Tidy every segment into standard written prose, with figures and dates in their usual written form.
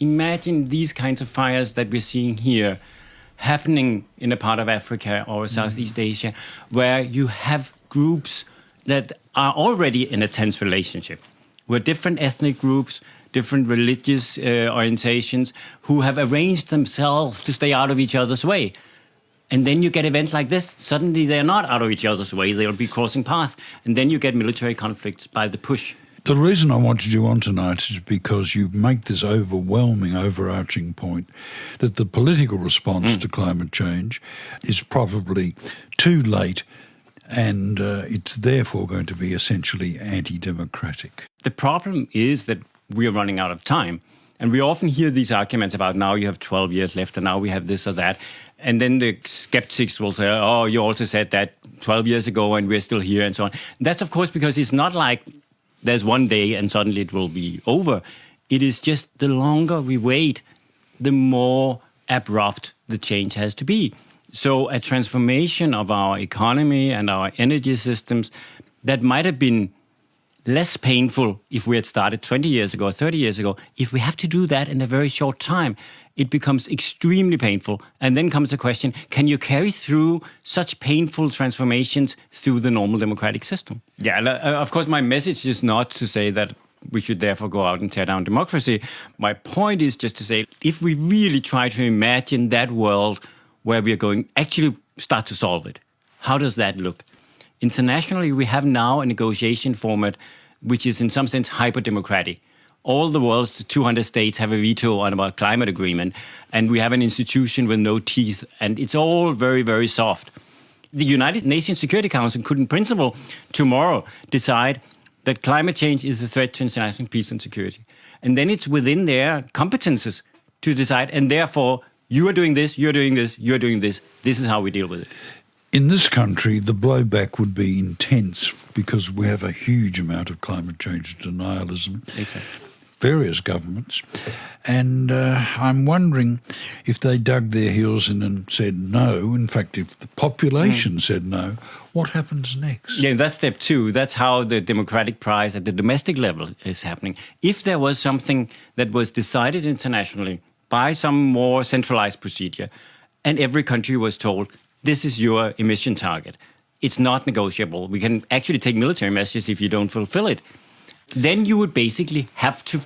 imagine these kinds of fires that we're seeing here happening in a part of Africa or Southeast Asia, where you have groups that are already in a tense relationship, where different ethnic groups, different religious orientations, who have arranged themselves to stay out of each other's way. And then you get events like this, suddenly they're not out of each other's way, they'll be crossing paths. And then you get military conflicts by the push. The reason I wanted you on tonight is because you make this overwhelming, overarching point that the political response to climate change is probably too late, and it's therefore going to be essentially anti-democratic. The problem is that we are running out of time. And we often hear these arguments about now you have 12 years left and now we have this or that. And then the skeptics will say, oh, you also said that 12 years ago and we're still here and so on. That's, of course, because it's not like there's one day and suddenly it will be over. It is just the longer we wait, the more abrupt the change has to be. So a transformation of our economy and our energy systems that might have been less painful if we had started 20 years ago or 30 years ago, if we have to do that in a very short time, it becomes extremely painful. And then comes the question, can you carry through such painful transformations through the normal democratic system? Yeah, and of course, my message is not to say that we should therefore go out and tear down democracy. My point is just to say, if we really try to imagine that world where we are going, actually start to solve it, how does that look? Internationally, we have now a negotiation format which is in some sense hyper-democratic. All the world's 200 states have a veto on our climate agreement, and we have an institution with no teeth, and it's all very, very soft. The United Nations Security Council could, in principle, tomorrow decide that climate change is a threat to international peace and security. And then it's within their competences to decide, and therefore, you are doing this, you're doing this, you're doing this. This is how we deal with it. In this country, the blowback would be intense because we have a huge amount of climate change denialism. Exactly. Various governments. And I'm wondering if they dug their heels in and said no, in fact, if the population said no, what happens next? Yeah, that's step two. That's how the democratic prize at the domestic level is happening. If there was something that was decided internationally by some more centralized procedure, and every country was told, this is your emission target, it's not negotiable. We can actually take military measures if you don't fulfill it. Then you would basically have to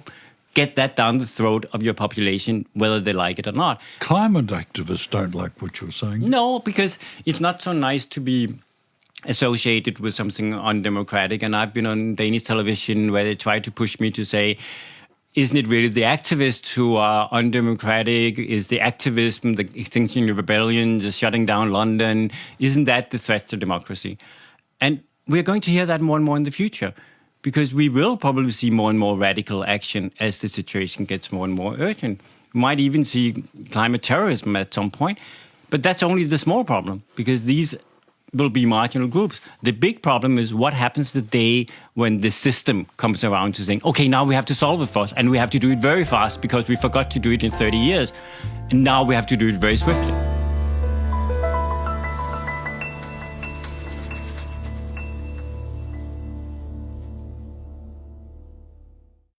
get that down the throat of your population, whether they like it or not. Climate activists don't like what you're saying. No, because it's not so nice to be associated with something undemocratic. And I've been on Danish television where they try to push me to say, isn't it really the activists who are undemocratic? Is the activism, the Extinction Rebellion, just shutting down London? Isn't that the threat to democracy? And we're going to hear that more and more in the future, because we will probably see more and more radical action as the situation gets more and more urgent. We might even see climate terrorism at some point, but that's only the small problem, because these will be marginal groups. The big problem is what happens the day when the system comes around to saying, okay, now we have to solve it for us, and we have to do it very fast because we forgot to do it in 30 years, and now we have to do it very swiftly.